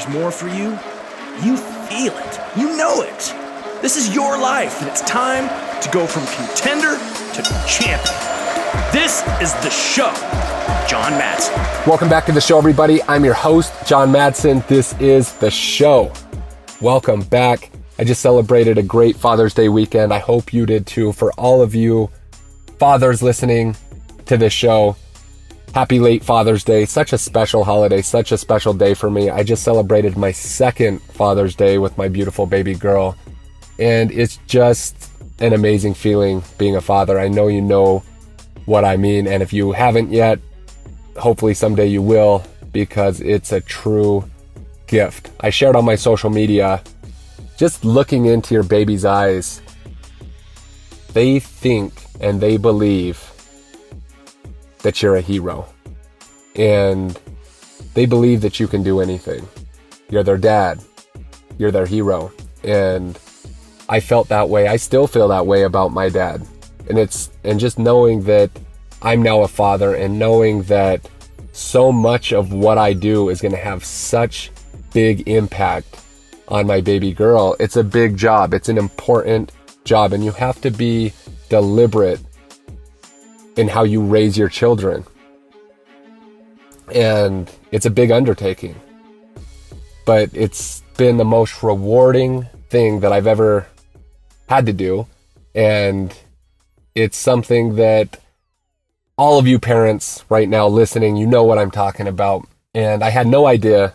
more for you, you feel it. You know it. This is your life, and it's time to go from contender to champion. This is the show. John Madsen. Welcome back to the show, everybody. I'm your host, John Madsen. This is the show. Welcome back. I just celebrated a great Father's Day weekend. I hope you did too. For all of you fathers listening to this show, happy late Father's Day. Such a special holiday, such a special day for me. I just celebrated my second Father's Day with my beautiful baby girl. And it's just an amazing feeling being a father. I know you know what I mean. And if you haven't yet, hopefully someday you will, because it's a true gift. I shared on my social media, just looking into your baby's eyes, they think and they believe that you're a hero. And they believe that you can do anything. You're their dad. You're their hero. And I felt that way. I still feel that way about my dad. And just knowing that I'm now a father and knowing that so much of what I do is going to have such big impact on my baby girl. It's a big job. It's an important job, and you have to be deliberate in how you raise your children. And it's a big undertaking, but it's been the most rewarding thing that I've ever had to do. And it's something that all of you parents right now listening, you know what I'm talking about. And I had no idea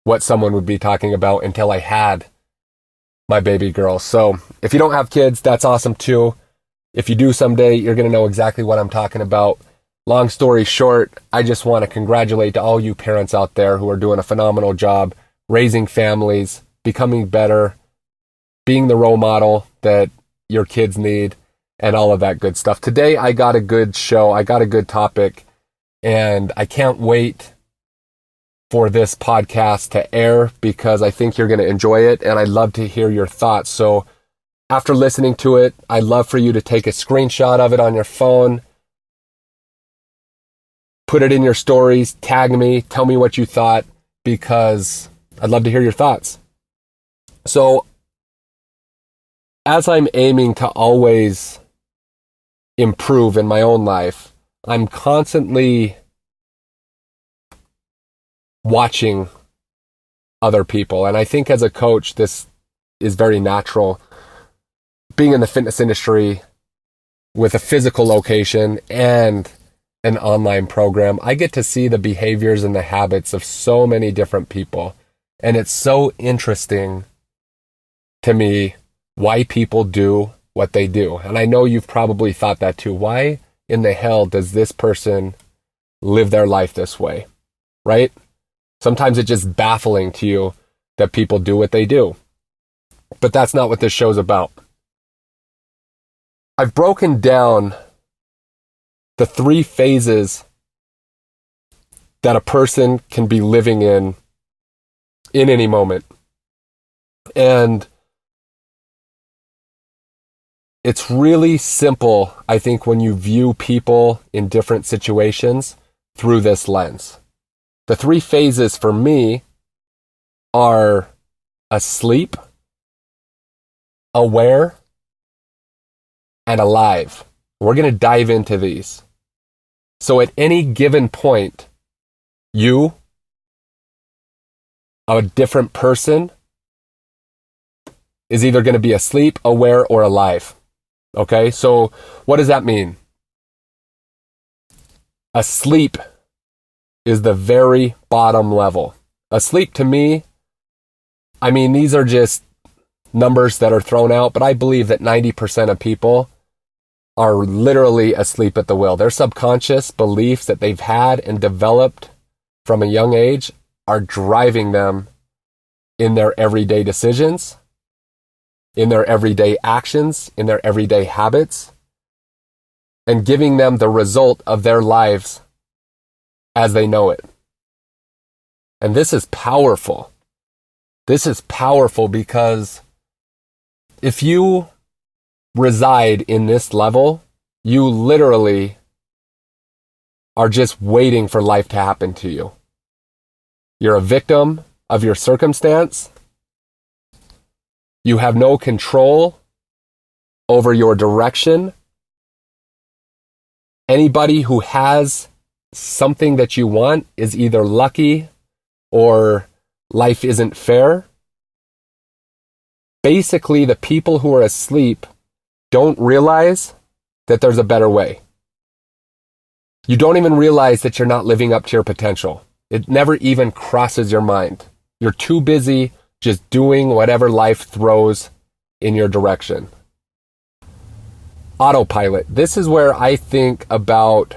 what someone would be talking about until I had my baby girl. So if you don't have kids, that's awesome too. If you do someday, you're going to know exactly what I'm talking about. Long story short, I just want to congratulate all you parents out there who are doing a phenomenal job raising families, becoming better, being the role model that your kids need, and all of that good stuff. Today, I got a good show. I got a good topic, and I can't wait for this podcast to air because I think you're going to enjoy it, and I'd love to hear your thoughts. So after listening to it, I'd love for you to take a screenshot of it on your phone, put it in your stories, tag me, tell me what you thought, because I'd love to hear your thoughts. So as I'm aiming to always improve in my own life, I'm constantly watching other people. And I think as a coach, this is very natural. Being in the fitness industry with a physical location and an online program, I get to see the behaviors and the habits of so many different people. And it's so interesting to me why people do what they do. And I know you've probably thought that too. Why in the hell does this person live their life this way? Right? Sometimes it's just baffling to you that people do what they do. But that's not what this show's about. I've broken down the 3 phases that a person can be living in any moment. And it's really simple, I think, when you view people in different situations through this lens. The 3 phases for me are asleep, aware, and alive. We're going to dive into these. So at any given point, you, a different person, is either going to be asleep, aware, or alive. Okay, so what does that mean? Asleep is the very bottom level. Asleep to me, I mean, these are just numbers that are thrown out, but I believe that 90% of people are literally asleep at the wheel. Their subconscious beliefs that they've had and developed from a young age are driving them in their everyday decisions, in their everyday actions, in their everyday habits, and giving them the result of their lives as they know it. And this is powerful. This is powerful because if you reside in this level, you literally are just waiting for life to happen to you. You're a victim of your circumstance. You have no control over your direction. Anybody who has something that you want is either lucky or life isn't fair. Basically, the people who are asleep don't realize that there's a better way. You don't even realize that you're not living up to your potential. It never even crosses your mind. You're too busy just doing whatever life throws in your direction. Autopilot. This is where I think about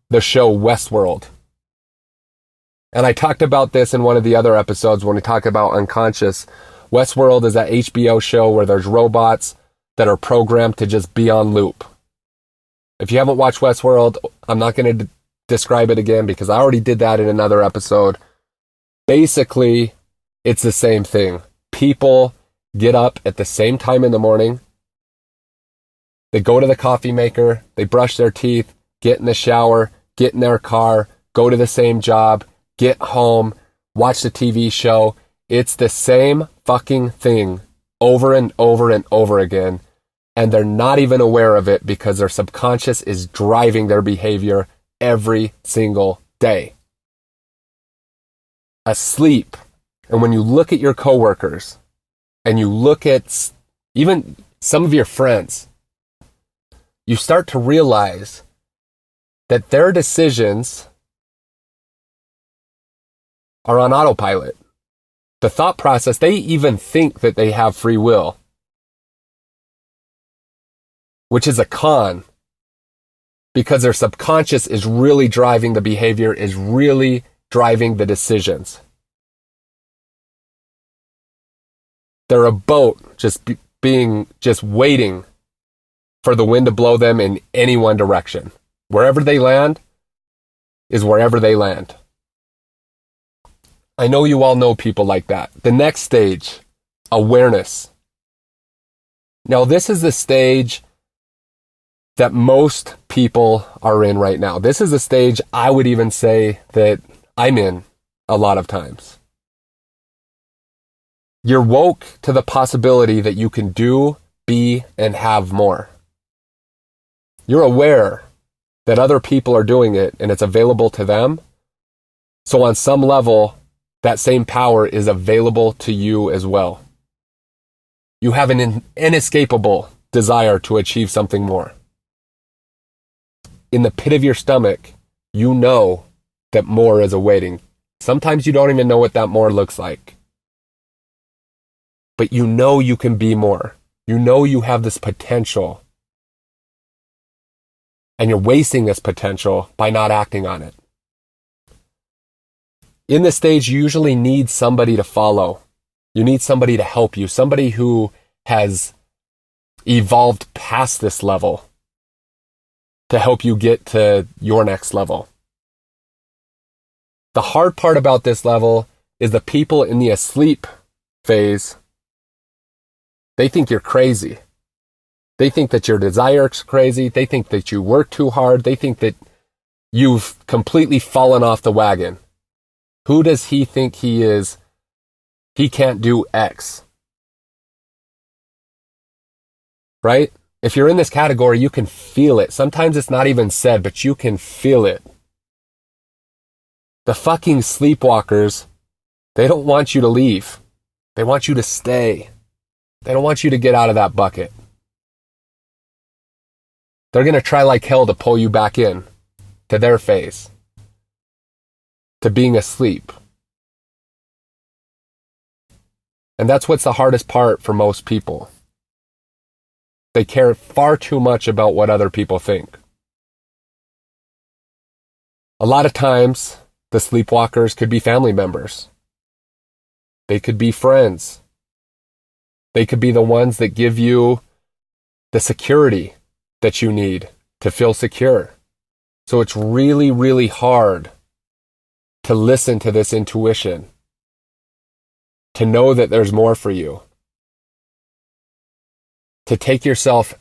the show Westworld. And I talked about this in one of the other episodes when we talk about unconscious. Westworld is that HBO show where there's robots that are programmed to just be on loop. If you haven't watched Westworld, I'm not going to describe it again because I already did that in another episode. Basically, it's the same thing. People get up at the same time in the morning. They go to the coffee maker, they brush their teeth, get in the shower, get in their car, go to the same job, get home, watch the TV show. It's the same fucking thing over and over and over again. And they're not even aware of it because their subconscious is driving their behavior every single day. Asleep. And when you look at your coworkers and you look at even some of your friends, you start to realize that their decisions are on autopilot. The thought process, they even think that they have free will, which is a con because their subconscious is really driving the behavior, is really driving the decisions. They're a boat just waiting for the wind to blow them in any one direction. Wherever they land is wherever they land. I know you all know people like that. The next stage, awareness. Now, this is the stage that most people are in right now. This is the stage I would even say that I'm in a lot of times. You're woke to the possibility that you can do, be, and have more. You're aware that other people are doing it and it's available to them. So on some level, that same power is available to you as well. You have an inescapable desire to achieve something more. In the pit of your stomach, you know that more is awaiting. Sometimes you don't even know what that more looks like. But you know you can be more. You know you have this potential. And you're wasting this potential by not acting on it. In this stage, you usually need somebody to follow. You need somebody to help you, somebody who has evolved past this level to help you get to your next level. The hard part about this level is the people in the asleep phase, they think you're crazy. They think that your desire is crazy. They think that you work too hard. They think that you've completely fallen off the wagon. Who does he think he is? He can't do X. Right? If you're in this category, you can feel it. Sometimes it's not even said, but you can feel it. The fucking sleepwalkers, they don't want you to leave. They want you to stay. They don't want you to get out of that bucket. They're going to try like hell to pull you back in to their phase, to being asleep. And that's what's the hardest part for most people. They care far too much about what other people think. A lot of times, the sleepwalkers could be family members. They could be friends. They could be the ones that give you the security that you need to feel secure. So it's really, really hard to listen to this intuition, to know that there's more for you, to take yourself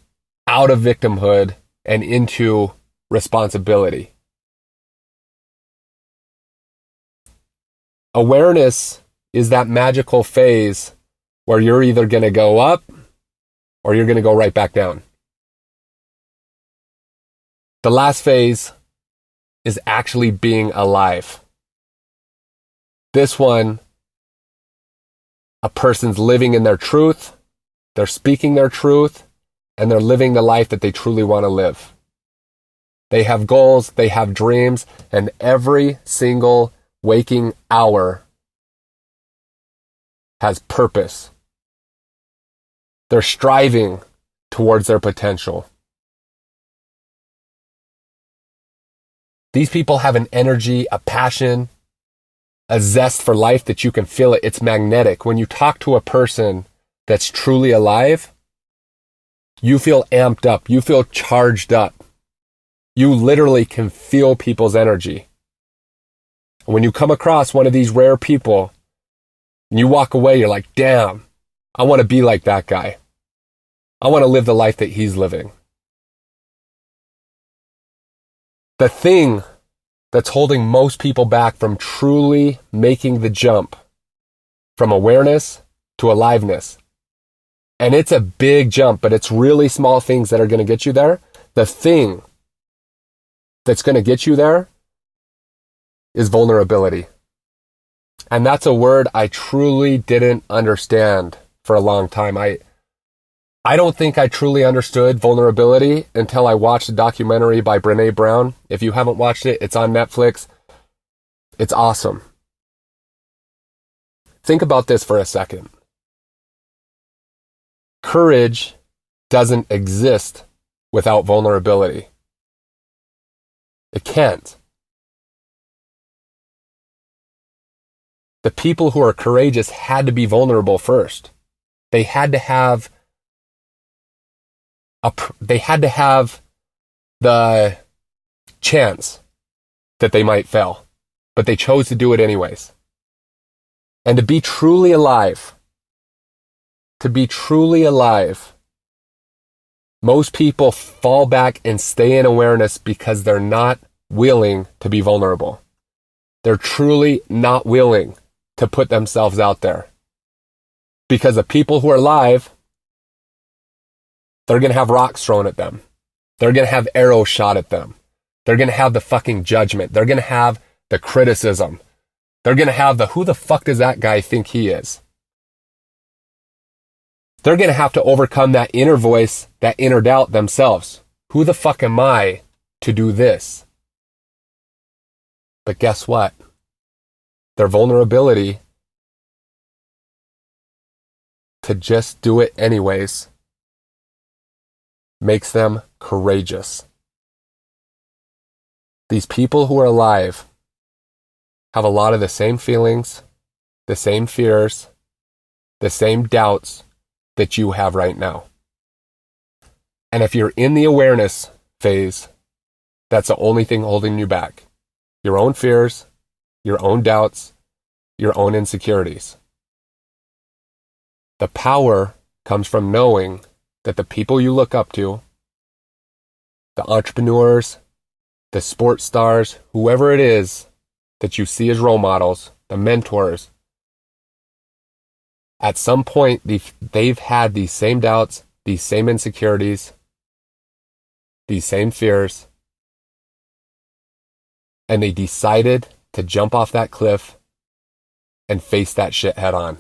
out of victimhood and into responsibility. Awareness is that magical phase where you're either going to go up or you're going to go right back down. The last phase is actually being alive. This one, a person's living in their truth, they're speaking their truth, and they're living the life that they truly want to live. They have goals, they have dreams, and every single waking hour has purpose. They're striving towards their potential. These people have an energy, a passion, a zest for life that you can feel it. It's magnetic. When you talk to a person that's truly alive, you feel amped up. You feel charged up. You literally can feel people's energy. When you come across one of these rare people and you walk away, you're like, damn, I want to be like that guy. I want to live the life that he's living. The thing that's holding most people back from truly making the jump from awareness to aliveness, and it's a big jump, but it's really small things that are going to get you there. The thing that's going to get you there is vulnerability. And that's a word I truly didn't understand for a long time. I don't think I truly understood vulnerability until I watched a documentary by Brené Brown. If you haven't watched it, it's on Netflix. It's awesome. Think about this for a second. Courage doesn't exist without vulnerability. It can't. The people who are courageous had to be vulnerable first. They had to have the chance that they might fail, but they chose to do it anyways. And to be truly alive, most people fall back and stay in awareness because they're not willing to be vulnerable. They're truly not willing to put themselves out there. Because the people who are alive, they're going to have rocks thrown at them. They're going to have arrows shot at them. They're going to have the fucking judgment. They're going to have the criticism. They're going to have the, who the fuck does that guy think he is? They're going to have to overcome that inner voice, that inner doubt themselves. Who the fuck am I to do this? But guess what? Their vulnerability to just do it anyways makes them courageous. These people who are alive have a lot of the same feelings, the same fears, the same doubts that you have right now. And if you're in the awareness phase, that's the only thing holding you back. Your own fears, your own doubts, your own insecurities. The power comes from knowing that the people you look up to, the entrepreneurs, the sports stars, whoever it is that you see as role models, the mentors, at some point they've had these same doubts, these same insecurities, these same fears, and they decided to jump off that cliff and face that shit head on.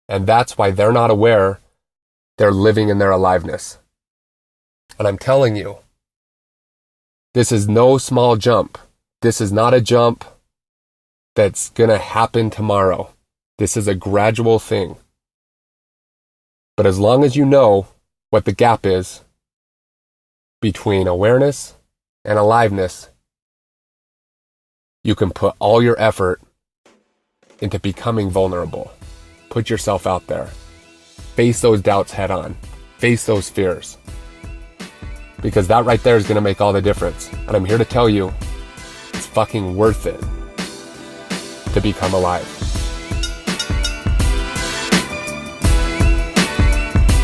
And that's why they're not aware they're living in their aliveness. And I'm telling you, this is no small jump. This is not a jump that's going to happen tomorrow. This is a gradual thing. But as long as you know what the gap is between awareness and aliveness, you can put all your effort into becoming vulnerable. Put yourself out there. Face those doubts head on. Face those fears. Because that right there is going to make all the difference. And I'm here to tell you, it's fucking worth it to become alive.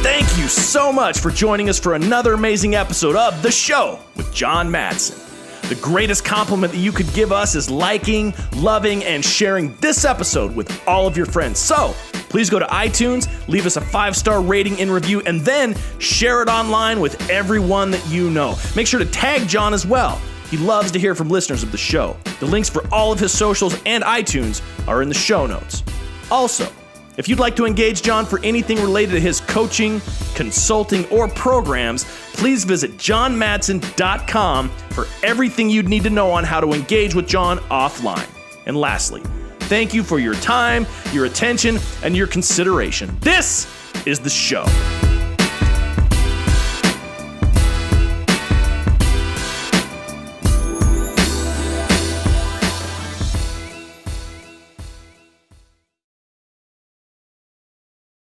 Thank you so much for joining us for another amazing episode of The Show with John Madsen. The greatest compliment that you could give us is liking, loving, and sharing this episode with all of your friends. So please go to iTunes, leave us a 5-star rating and review, and then share it online with everyone that you know. Make sure to tag John as well. He loves to hear from listeners of the show. The links for all of his socials and iTunes are in the show notes. Also, if you'd like to engage John for anything related to his coaching, consulting, or programs, please visit johnmadsen.com for everything you'd need to know on how to engage with John offline. And lastly, thank you for your time, your attention, and your consideration. This is the show.